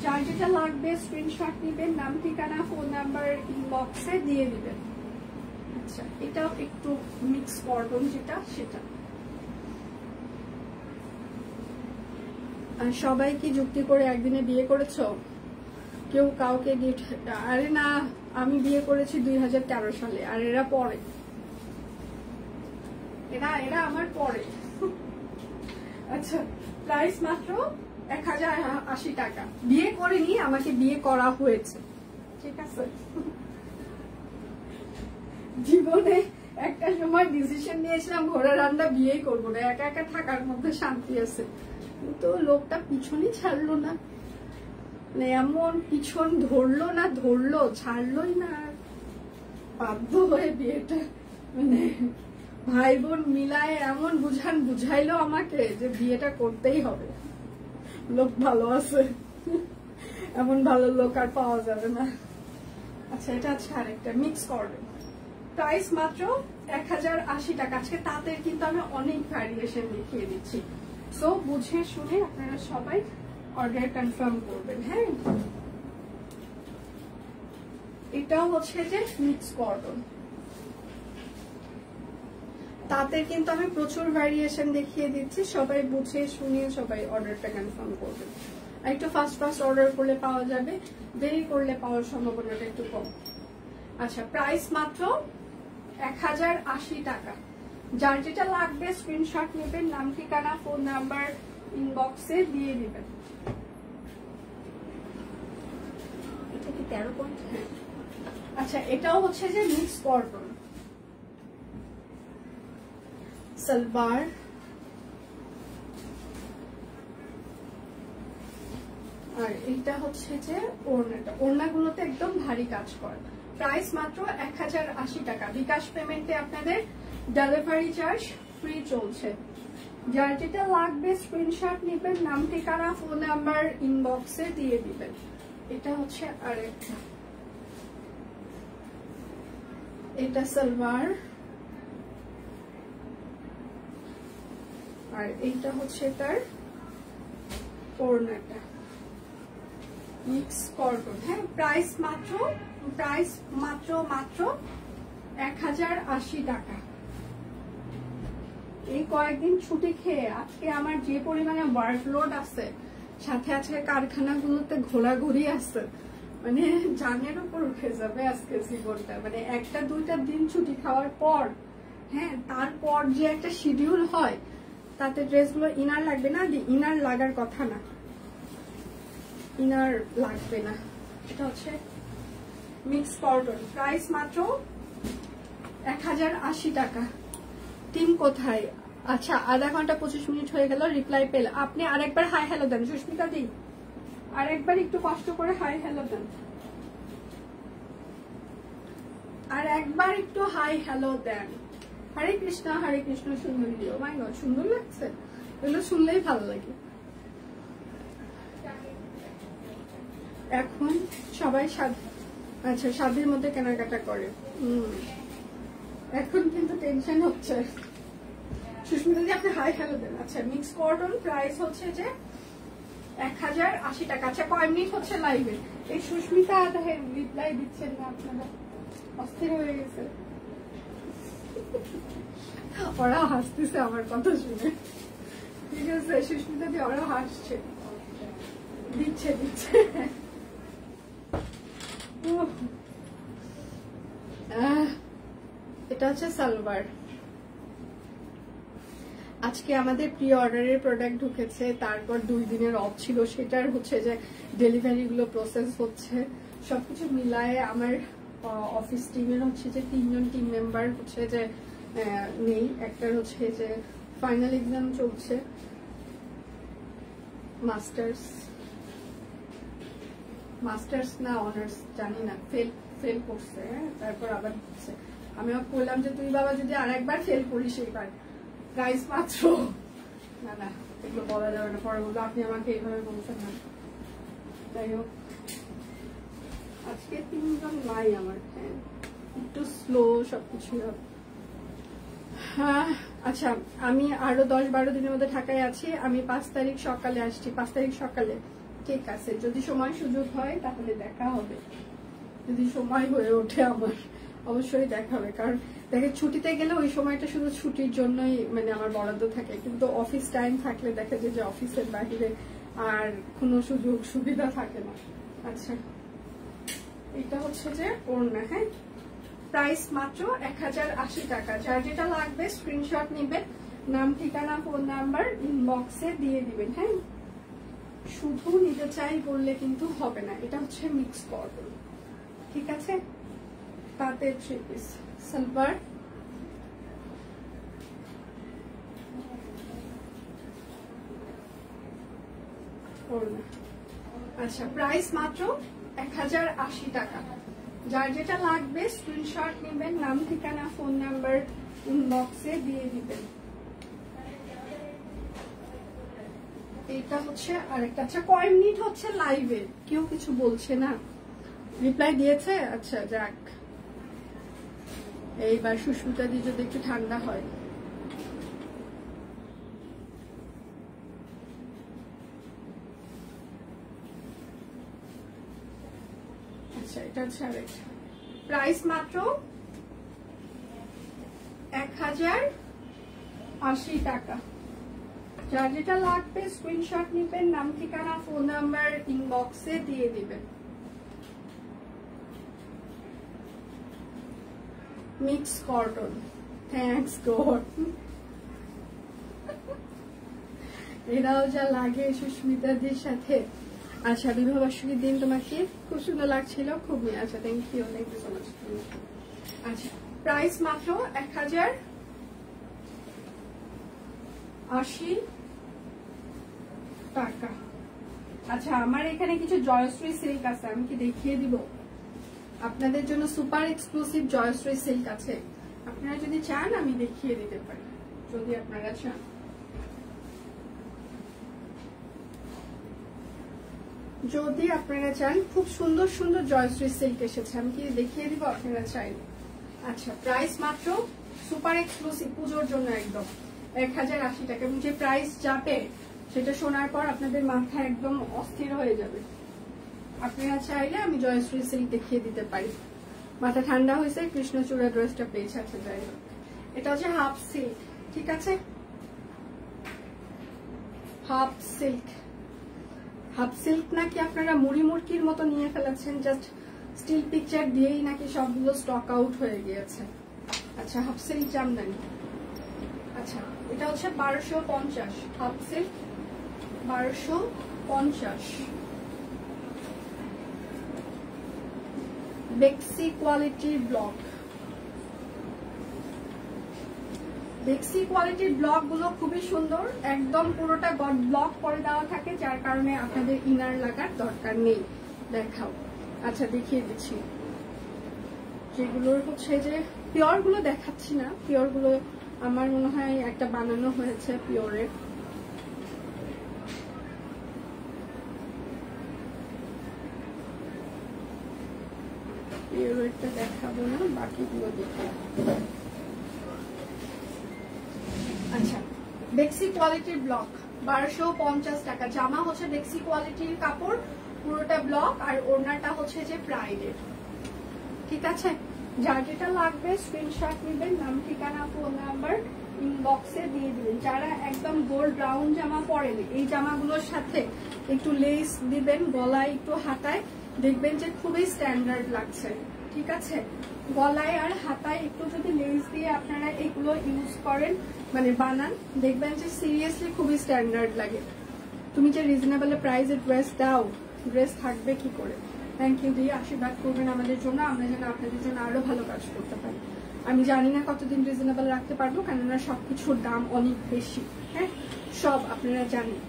[SPEAKER 1] যার যেটা লাগবে স্ক্রিনশট নেবেন, নাম ঠিকানা ফোন নাম্বার ইনবক্সে দিয়ে দিবেন। আচ্ছা, এটা একটু মিক্স কটন যেটা সেটা। আর সবাই কি যুক্তি করে একদিনে বিয়ে করেছো? কেউ কাউকে গিফট? আরে না, আমি বিয়ে করেছি 2013 সালে, আর এরা পরে, এরা আমার পরে। আচ্ছা, প্রাইস মাত্র 1080 টাকা। বিয়ে করিনি, আমাকে বিয়ে করা হয়েছে, ঠিক আছে? জীবনে একটা সময় ডিসিশন নিয়েছিলাম ঘোড়া রান্না বিয়েই করবো না, একা একা থাকার মধ্যে শান্তি আছে। কিন্তু লোকটা পিছনই ছাড়লো না, মানে এমন পিছন ধরলো ছাড়লোই না। বাধ্য হয়ে বিয়েটা, মানে ভাই বোন মিলায় এমন বুঝাইলো আমাকে যে বিয়েটা করতেই হবে। লোক ভালো আছে, এমন ভালো লোক আর পাওয়া যাবে না। আচ্ছা, এটা আছে আরেকটা মিক্স কটন। প্রাইস মাত্র 1080 টাকা। আজকে তাঁতের কিন্তু আমি অনেক ভ্যারিয়েশন দেখিয়ে দিচ্ছি, সো বুঝে শুনে আপনারা সবাই অর্ডার কনফার্ম করবেন। হ্যাঁ, এটাও হচ্ছে যে মিক্স কটন। তাঁতের কিন্তু আমি প্রচুর ভ্যারিয়েশন দেখিয়ে দিচ্ছি, সবাই বুঝে শুনে সবাই অর্ডারটা কনফার্ম করবেন। আর একটু ফাস্ট অর্ডার করলে পাওয়া যাবে, দেরি করলে পাওয়ার সম্ভাবনাটা একটু কম। আচ্ছা, প্রাইস মাত্র 1080 টাকা। যার যেটা লাগবে স্ক্রিনশট নেবেন, নাম ঠিকানা ফোন নাম্বার ইনবক্সে দিয়ে দিবেন। এটা কি 13 পয়েন্ট? আচ্ছা, এটাও হচ্ছে যে মিক্স কটন, সালোয়ার, আর এইটা হচ্ছে যে ওড়নাটা। ওড়নাগুলোতে একদম ভারী কাজ করে। প্রাইস মাত্র 1080 টাকা। বিকাশ পেমেন্টে আপনাদের ডেলিভারি চার্জ ফ্রি চলছে। যার যেটা লাগবে স্ক্রিনশট নেবেন, নাম ঠিকানা ফোন নাম্বার ইনবক্সে দিয়ে দিবেন। এটা হচ্ছে আরেকটা, এটা সালোয়ার, আর এইটা হচ্ছে তার ওড়নাটা, মিক্স কটন। হ্যাঁ, প্রাইস মাত্র 1080 টাকা। এই কয়েকদিন ছুটি খেয়ে আজকে আমার যে পরিমাণে ওয়ার্কলোড আছে, সাথে আজকে কারখানাগুলোতে ঘোরাঘুরি আছে, মানে জানের উপর উঠে যাবে আজকে জীবনটা। মানে একটা দুইটা দিন ছুটি খাওয়ার পর, হ্যাঁ, তারপর যে একটা শিডিউল হয়, তাতে ড্রেসগুলো ইনার লাগবে না, ইনার লাগার কথা না, ইনার লাগবে না। এটা হচ্ছে মিক্স কটন, প্রাইস মাত্র 1080 টাকা। টিম কোথায়? আচ্ছা, আধা ঘন্টা 25 মিনিট হয়ে গেল, রিপ্লাই পেলে। আপনি আরেকবার হাই হ্যালো দেন সুস্মিতা দি, আরেকবার একটু কষ্ট করে হাই হ্যালো দেন, আর একবার একটু হাই হ্যালো দেন। হরে কৃষ্ণ সুন্দর ভিডিও। মাই গড, সুন্দর লাগছে, এগুলো শুনলেই ভালো লাগে। এখন সবাই আচ্ছা স্বাদের মধ্যে কেনাকাটা করে। এখন কিন্তু টেনশন হচ্ছে। সুস্মিতা দি আপনি হাই হ্যালো দেন। আচ্ছা, মিক্স কটন, প্রাইস হচ্ছে যে 1080 টাকা। আচ্ছা, কয় মিনিট হচ্ছে লাইভে? এই সুস্মিতা রিপ্লাই দিচ্ছেন না, আপনারা অস্থির হয়ে গেছে। ওরা হাসতেছে আমার কথা শুনে, ঠিক আছে? সুস্মিতা দি ওরা হাসছে, দিচ্ছে। এটা হচ্ছে সালোয়ার। আজকে আমাদের প্রি অর্ডারের প্রোডাক্ট ঢুকেছে, তারপর 2 দিনের অফ ছিল, সেটার হচ্ছে যে ডেলিভারি গুলো প্রসেস হচ্ছে। সবকিছু মিলায়ে আমার অফিস টিমের হচ্ছে যে 3 জন টিম মেম্বার হচ্ছে যে নেই। একটার হচ্ছে যে ফাইনাল এক্সাম চলছে, মাস্টার্স না অনার্স জানি না, ফেল করছে। তারপর আবার হচ্ছে, আমি বললাম যে তুই বাবা যদি আরেকবার ফেল করিস এইবার প্রাইস মাত্র, না এগুলো বলা যাবে না, পরে বলবো আপনি আমাকে এইভাবে বলছেন না। যাই হোক, আজকে 3 জন নাই আমার, হ্যাঁ, একটু স্লো সবকিছু। হ্যাঁ, আচ্ছা, আমি আরো 10-12 দিনের মধ্যে ঢাকায় আছি। আমি 5 তারিখ সকালে আসছি। 5 তারিখ সকালে ঠিক আছে, যদি সময় সুযোগ হয় তাহলে দেখা হবে, যদি সময় হয়ে ওঠে আমার অবশ্যই দেখা হবে। কারণ দেখে ছুটিতে গেলে ওই সময়টা শুধু ছুটির জন্যই মানে আমার বরাদ্দ থাকে, কিন্তু অফিস টাইম থাকলে দেখা যায় যে অফিসের বাইরে আর কোনো সুযোগ সুবিধা থাকে না। আচ্ছা, এটা হচ্ছে যে ওড়না। হ্যাঁ, প্রাইস মাত্র 1080 টাকা। যার যেটা লাগবে স্ক্রিনশট নিবেন, নাম ঠিকানা ফোন নাম্বার ইনবক্সে দিয়ে দিবেন। হ্যাঁ, শুধু নিতে চাই বললে কিন্তু হবে না। এটা হচ্ছে মিক্স কটন, ঠিক আছে? তাতে 3 পিস সালোয়ার, আচ্ছা, প্রাইস মাত্র 1080 টাকা। যার যেটা লাগবে স্ক্রিনশট নেবেন, নাম ঠিকানা ফোন নাম্বার ইনবক্সে দিয়ে দিবেন। এটা হচ্ছে আরেকটা। আচ্ছা, কয় মিনিট হচ্ছে লাইভে? কেউ কিছু বলছে না, রিপ্লাই দিয়েছে? আচ্ছা, যাক, এইবার সুস্মিতা দি যদি একটু ঠান্ডা হয়। আচ্ছা, এটা হচ্ছে আরেকটা। প্রাইস মাত্র 1080 টাকা। যার যেটা লাগবে স্ক্রিনশট নিবেন, নাম ঠিকানা ফোন নাম্বার ইনবক্সে দিয়ে দিবেন। Mix cotton, thanks god. এরাও যা লাগে সুস্মিতাদের সাথে। আচ্ছা, বিবাহবার্ষিকীর দিন তোমাকে খুব সুন্দর লাগছিল, খুবই। আচ্ছা, থ্যাংক ইউ সো মাচ। আচ্ছা, প্রাইস মাত্র 1080 টাকা। আচ্ছা, আমার এখানে কিছু জয়শ্রী সিল্ক আছে, আমি কি দেখিয়ে দিব আপনাদের জন্য? সুপার এক্সক্লুসিভ জয়শ্রী সিল্ক আছে, আপনারা যদি চান আমি দেখিয়ে দিতে পারি, যদি আপনারা চান। যদি আপনারা চান, খুব সুন্দর সুন্দর জয়শ্রী সিল্ক এসেছে, আমি কি দেখিয়ে দিব আপনারা চাইলে। আচ্ছা, প্রাইস মাত্র, সুপার এক্সক্লুসিভ, পুজোর জন্য একদম। 1080 টাকা, এবং যে প্রাইস যাবে সেটা শোনার পর আপনাদের মাথা একদম অস্থির হয়ে যাবে। আপনারা চাইলে আমি জয়শ্রী সিল্ক দেখিয়ে দিতে পারি। মাথা ঠান্ডা হয়েছে, কৃষ্ণচূড়া ড্রেসটা পেয়েছে। আচ্ছা যাই হোক, এটা হচ্ছে হাফ সিল্ক, ঠিক আছে? হাফ সিল্ক, হাফ সিল্ক নাকি আপনারা মুড়ি মুড়কির মতো নিয়ে ফেলেছেন, জাস্ট স্টিল পিকচার দিয়েই নাকি সবগুলো স্টক আউট হয়ে গিয়েছে। আচ্ছা, হাফ সিল্ক জামদানি। আচ্ছা, এটা হচ্ছে 1250, হাফ সিল্ক 1250। বেক্সি কোয়ালিটির ব্লক, বেক্সি কোয়ালিটির ব্লক গুলো খুবই সুন্দর, একদম পুরোটা ব্লক করে দেওয়া থাকে, যার কারণে আপনাদের ইনার লাগার দরকার নেই। দেখাও। আচ্ছা দেখিয়ে দিচ্ছি, যেগুলোর হচ্ছে যে পিওর গুলো দেখাচ্ছি না, পিওর গুলো আমার মনে হয় একটা বানানো হয়েছে পিওরের। পিওরেরটা দেখাবো না, বাকিগুলো দেখে। আচ্ছা, বেক্সি কোয়ালিটির ব্লক 1250 টাকা। জামা হচ্ছে বেক্সি কোয়ালিটির কাপড়, পুরোটা ব্লক, আর ওড়নাটা হচ্ছে যে প্রাইডের, ঠিক আছে? যার যেটা লাগবে স্ক্রিনশট নেবেন, নাম ঠিকানা ফোন নাম্বার ইনবক্সে দিয়ে দিবেন। যারা একদম গোল্ড রাউন্ড জামা পরেন, এই জামাগুলোর সাথে একটু লেস দিবেন, গলায় একটু হাতায়, দেখবেন যে খুবই স্ট্যান্ডার্ড লাগছে, ঠিক আছে? গলায় আর হাতায় একটু যদি লেস দিয়ে আপনারা এগুলো ইউজ করেন, মানে বানান, দেখবেন যে সিরিয়াসলি খুবই স্ট্যান্ডার্ড লাগে। তুমি যে রিজনেবল প্রাইসে ড্রেস দাও, ড্রেস থাকবে কি করে? থ্যাংক ইউ দিয়ে আশীর্বাদ করবেন আমাদের জন্য, আমরা যেন আপনাদের জন্য আরো ভালো কাজ করতে পারি। আমি জানি না কতদিন রিজনেবল রাখতে পারবো, কেননা সবকিছুর দাম অনেক বেশি। হ্যাঁ, সব আপনারা জানেন,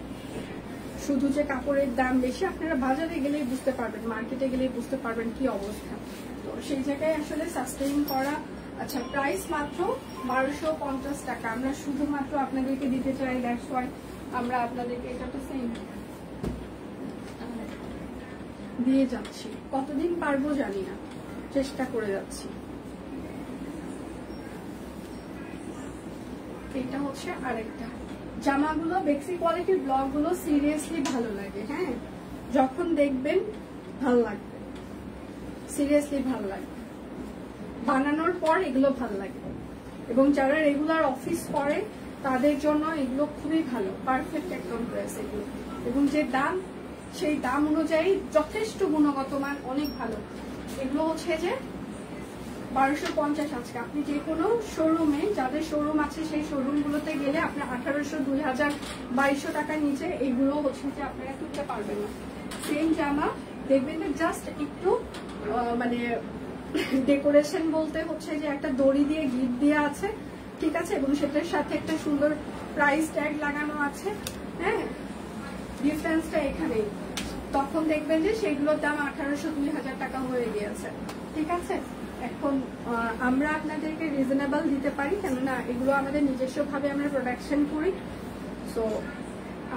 [SPEAKER 1] শুধু যে কাপড়ের দাম বেশি, আপনারা বাজারে গেলেই বুঝতে পারবেন, মার্কেটে গেলেই বুঝতে পারবেন কি অবস্থা। তো সেই জায়গায় আসলে সাস্টেইন করা। আচ্ছা, প্রাইস মাত্র 1250 টাকা। আমরা শুধুমাত্র আপনাদেরকে দিতে চাই, দ্যাটস ওয়াই আমরা আপনাদেরকে এটা তো সেম দিয়ে যাচ্ছি। কতদিন পারবো জানি না, চেষ্টা করে যাচ্ছি। এটা হচ্ছে আরেকটা জামাগুলো, বেক্সি কোয়ালিটির ব্লক গুলো সিরিয়াসলি ভালো লাগে। হ্যাঁ, যখন দেখবেন ভালো লাগবে, সিরিয়াসলি ভালো লাগবে, বানানোর পর এগুলো ভালো লাগে। এবং যারা রেগুলার অফিস করে তাদের জন্য এগুলো খুবই ভালো, পারফেক্ট একদম ড্রেস এগুলো। এবং যে দাম, সেই দাম অনুযায়ী যথেষ্ট গুণগত মান, অনেক ভালো। এগুলো হচ্ছে যে 1250 আজকে। আপনি যে কোনো শোরুমে, যাদের শোরুম আছে সেই শোরুম গুলোতে গেলে আপনার 1800, 2000, 2200 টাকার নিচে এগুলো হচ্ছে যে আপনারা কিনতে পারবেন না। সেম জামা দেখবেন যে জাস্ট একটু মানে ডেকোরেশন বলতে হচ্ছে যে একটা দড়ি দিয়ে গিফট দেওয়া আছে, ঠিক আছে? এবং সেটার সাথে একটা সুন্দর প্রাইস ট্যাগ লাগানো আছে। হ্যাঁ, ডিফারেন্সটা এখানেই। তখন দেখবেন যে সেগুলোর দাম 1800, 2000 টাকা হয়ে গিয়েছে, ঠিক আছে? এখন আমরা আপনাদেরকে রিজনেবল দিতে পারি, কেননা এগুলো আমাদের নিজস্ব ভাবে আমরা প্রোডাকশন করি, সো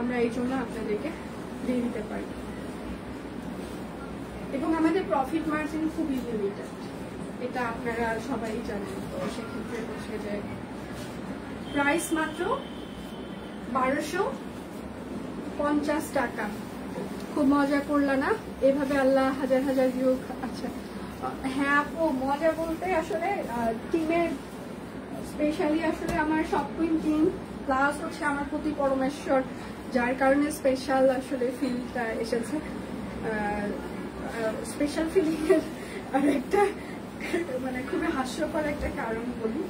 [SPEAKER 1] আমরা এই জন্য আপনাদেরকে দিয়ে দিতে পারি। এবং আমাদের প্রফিট মার্জিন খুবই লিমিটেড, এটা আপনারা সবাই জানেন। তো সেক্ষেত্রে হচ্ছে যে প্রাইস মাত্র 1250 টাকা। খুব মজা করলা না? এভাবে আল্লাহ হাজার হাজার ভিউ। আচ্ছা হ্যাঁ আপু, মজা বলতে আসলে টিমের স্পেশালি আসলে আমার সব কুইন টিম প্লাস হচ্ছে আমার প্রতি পরমেশ্বর, যার কারণে স্পেশাল আসলে ফিলটা এসেছে। স্পেশাল ফিলিং এর আর একটা মানে খুবই হাস্যকর একটা কারণ বলি,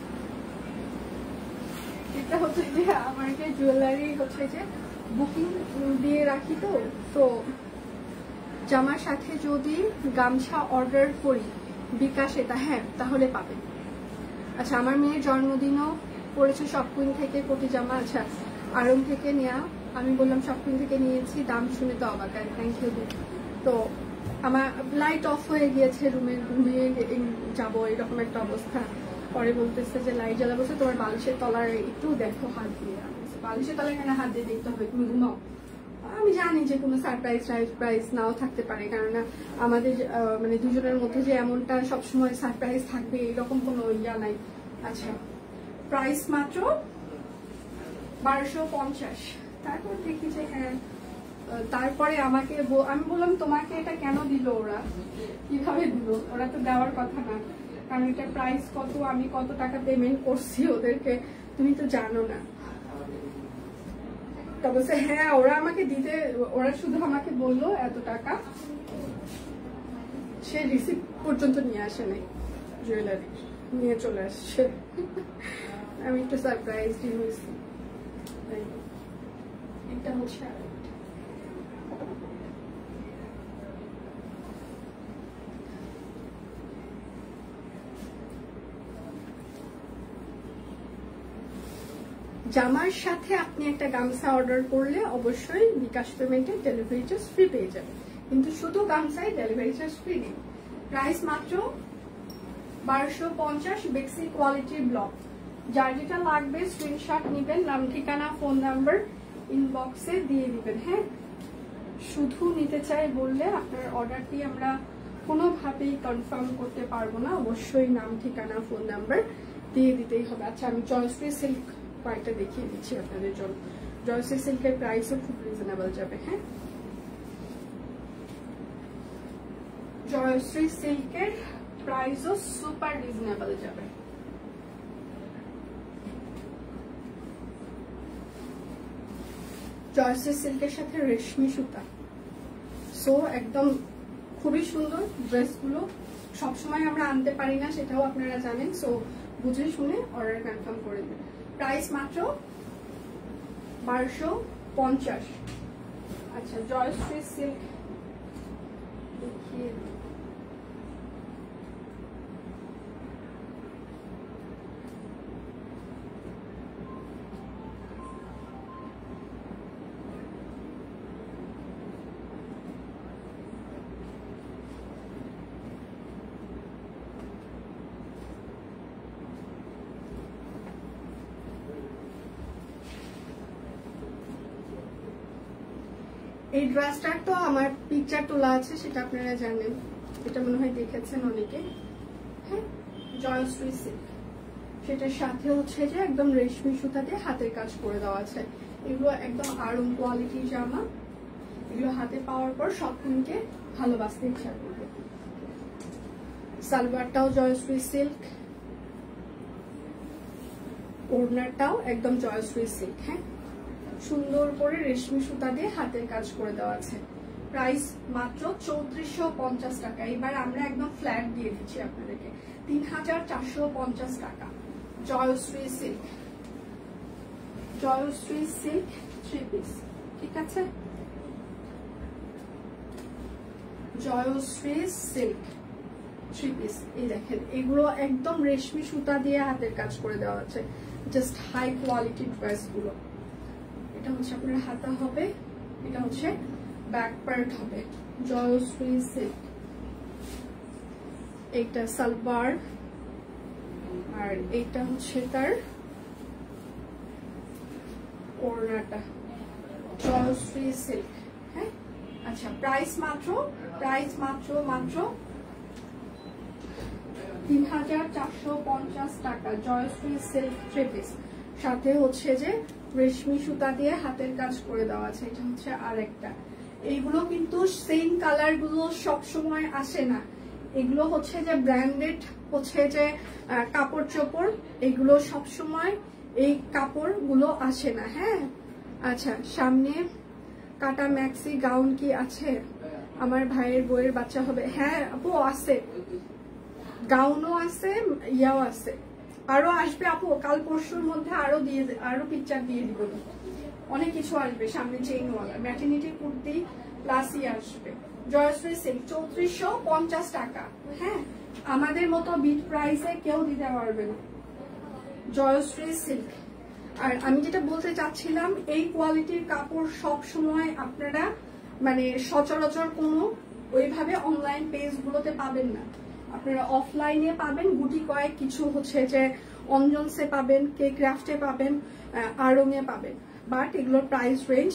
[SPEAKER 1] এটা হচ্ছে যে আমাকে জুয়েলারি হচ্ছে যে বুকিং দিয়ে রাখি, তো জামার সাথে যদি গামছা অর্ডার করি বিকাশ এটা, হ্যাঁ তাহলে পাবেন। আচ্ছা, আমার মেয়ের জন্মদিনও পড়েছে শপ কুইন থেকে কোটি জামা। আচ্ছা, আরং থেকে নেওয়া, আমি বললাম শপ কুইন থেকে নিয়েছি, দাম শুনে তো অবাক। Thank you. তো আমার লাইট অফ হয়ে গিয়েছে, রুমে ঘুমিয়ে যাবো এরকম একটা অবস্থা। পরে বলতেছে যে লাইট জ্বালাবো, তোমার বালিশের তলার একটু দেখো হাত দিয়ে। বালিশের তলায় কেন হাত দিয়ে দেখতে হবে, তুমি ঘুমাও। আমি জানি যে কোনো সারপ্রাইজ নাও থাকতে পারে, কেননা আমাদের মানে দুজনের মধ্যে যে এমনটা সবসময় সারপ্রাইজ থাকবে এরকম কোনো ইয়া নাই। আচ্ছা, প্রাইস মাত্র 1250। তারপর দেখি যে হ্যাঁ, তারপরে আমাকে আমি বললাম তোমাকে এটা কেন দিল, ওরা কিভাবে দিল, ওরা তো দেওয়ার কথা না, কারণ এটা প্রাইস কত, আমি কত টাকা পেমেন্ট করছি ওদেরকে তুমি তো জানো না। তা বলছে হ্যাঁ ওরা আমাকে দিতে, ওরা শুধু আমাকে বললো এত টাকা, সে রিসিপ্ট পর্যন্ত নিয়ে আসে নাই, জুয়েলারি নিয়ে চলে আসছে। আমি একটু সারপ্রাইজ হয়েছি। এটা হচ্ছে জামার সাথে আপনি একটা গামছা অর্ডার করলে অবশ্যই বিকাশ পেমেন্টে ডেলিভারি চার্জ ফ্রি পেয়ে যাবেন, কিন্তু শুধু গামছায় ডেলিভারি চার্জ ফ্রি নেই। প্রাইস মাত্র 1250, বেক্সি কোয়ালিটির ব্লক। যার যেটা লাগবে স্ক্রিনশট নেবেন, নাম ঠিকানা ফোন নাম্বার ইনবক্সে দিয়ে দিবেন। হ্যাঁ, শুধু নিতে চাই বললে আপনার অর্ডারটি আমরা কোনোভাবেই কনফার্ম করতে পারবো না, অবশ্যই নাম ঠিকানা ফোন নাম্বার দিয়ে দিতেই হবে। আচ্ছা, আমি জয়শ্রী সিল্ক কয়েকটা দেখিয়ে দিচ্ছি আপনাদের জন্য। জয়শ্রী সিল্কের প্রাইসও খুব রিজনেবল যাবে। হ্যাঁ, জয়শ্রী সিল্কের প্রাইসও সুপার রিজনেবল যাবে। জয়শ্রী সিল্কের সাথে রেশমি সুতা, সো একদম খুবই সুন্দর। ড্রেসগুলো সবসময় আমরা আনতে পারি না, সেটাও আপনারা জানেন, সো বুঝে শুনে অর্ডার কনফার্ম করে দেবেন। প্রাইস মাত্র 1250। আচ্ছা, জয়শ্রী সিল্ক দেখিয়ে এই ড্রেসটার তো আমার পিকচার তোলা আছে, সেটা আপনারা জানেন, এটা মনে হয় দেখেছেন অনেকে। হ্যাঁ, জয়শ্রী সিল্ক, সেটার সাথে হচ্ছে যে একদম রেশমি সুতা দিয়ে হাতের কাজ করে দেওয়া আছে। এগুলো একদম আরাম কোয়ালিটির জামা, এগুলো হাতে পাওয়ার পর সবদিনকে ভালোবাসতে ইচ্ছা করবে। সালোয়ারটাও জয়শ্রী সিল্ক, ওড়নাটাও একদম জয়শ্রী সিল্ক। হ্যাঁ, সুন্দর করে রেশমি সুতা দিয়ে হাতের কাজ করে দেওয়া আছে। প্রাইস মাত্র 3450 টাকা। এবার আমরা একদম ফ্ল্যাট দিয়ে দিচ্ছি আপনাদেরকে 3450 টাকা। Jayashree silk, Jayashree silk 3 piece, ঠিক আছে? জয়শ্রী সিল্ক 3 পিস, এই দেখেন, এগুলো একদম রেশমি সুতা দিয়ে হাতের কাজ করে দেওয়া আছে, জাস্ট হাই কোয়ালিটি ড্রেস গুলো। এটা হচ্ছে আপনার হাতা হবে, এটা হচ্ছে ব্যাক পার্ট হবে। জয়শ্রী সিল্ক, এইটা সালোয়ার, আর এইটা হচ্ছে তার ওড়নাটা। জয়শ্রী সিল্ক। হ্যাঁ, আচ্ছা, প্রাইস মাত্র 3450 টাকা। জয়শ্রী সিল্ক 3 পিস, সাথে হচ্ছে যে রেশমি সুতা দিয়ে হাতের কাজ করে দেওয়া আছে। এটা হচ্ছে আরেকটা। এইগুলো কিন্তু সেম কালার গুলো সবসময় আসে না, এগুলো হচ্ছে যে ব্র্যান্ডেড হচ্ছে যে কাপড় চোপড়, এগুলো সবসময় এই কাপড় গুলো আসে না। হ্যাঁ, আচ্ছা, সামনে কাটা ম্যাক্সি গাউন কি আছে? আমার ভাইয়ের বইয়ের বাচ্চা হবে। হ্যাঁ আপু, আছে, গাউনও আছে, ইয়াও আছে, আরো আসবে আপু, কাল পরশুর মধ্যে আরো পিকচার দিয়ে দিব, অনেক কিছু আসবে সামনে। চেইনওয়ালা ম্যাটারনিটি কুর্তি প্লাসই আসবে। জয়শ্রী সিল্ক 3450 টাকা। হ্যাঁ, আমাদের মতো বিট প্রাইসে কেউ দিতে পারবে না। জয়শ্রী সিল্ক। আর আমি যেটা বলতে চাচ্ছিলাম, এই কোয়ালিটির কাপড় সব সময় আপনারা মানে সচরাচর কোনো ওইভাবে অনলাইন পেজ গুলোতে পাবেন না, আপনারা অফলাইনে পাবেন। গুটি কয়েক কিছু হচ্ছে যে অঞ্জনসে পাবেন, কে ক্রাফটে পাবেন, আড়ংয়ে পাবেন, বাট এগুলোর প্রাইস রেঞ্জ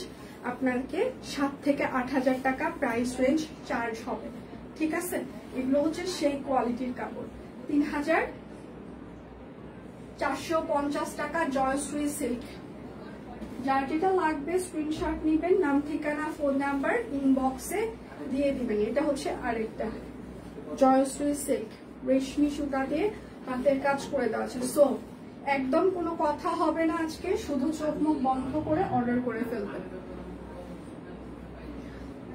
[SPEAKER 1] আপনাকে 7 থেকে 8000 টাকা প্রাইস রেঞ্জ চার্জ হবে, ঠিক আছে? এগুলো হচ্ছে সেই কোয়ালিটির কাপড়। 3450 টাকা জয়শ্রী সিল্ক। যার যেটা লাগবে স্ক্রিনশট নিবেন, নাম ঠিকানা ফোন নাম্বার ইনবক্সে দিয়ে দিবেন। এটা হচ্ছে আরেকটা জয়শ্রী সিল্ক, রেশমি সুতা দিয়ে হাতের কাজ করে দেওয়া আছে। সো একদম কোনো কথা হবে না আজকে, শুধু চোখ মুখ বন্ধ করে অর্ডার করে ফেলবেন।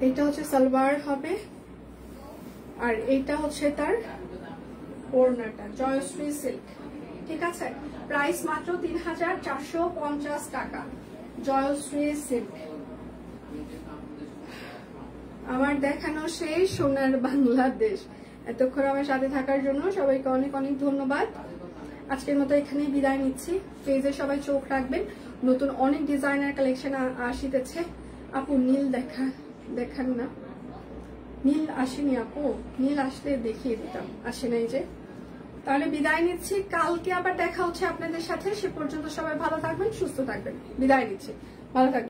[SPEAKER 1] এটা হচ্ছে সালোয়ার হবে, আর এইটা হচ্ছে তার ওড়নাটা, জয়শ্রী সিল্ক। ঠিক আছে, প্রাইস মাত্র 3450 টাকা, জয়শ্রী সিল্ক। আমার দেখানো সেই সোনার বাংলাদেশ। এতক্ষণ আমার সাথে থাকার জন্য সবাইকে অনেক অনেক ধন্যবাদ। আজকের মতো এখানেই বিদায় নিচ্ছি। পেজে সবাই চোখ রাখবেন, নতুন অনেক ডিজাইনার কালেকশন আসিতেছে। আপু নীল দেখান না, নীল আসেনি আপু, নীল আসলে দেখিয়ে দিতাম, আসে নাই যে। তাহলে বিদায় নিচ্ছি, কালকে আবার দেখা হচ্ছে আপনাদের সাথে। সে পর্যন্ত সবাই ভালো থাকবেন, সুস্থ থাকবেন। বিদায় নিচ্ছি, ভালো থাকবেন।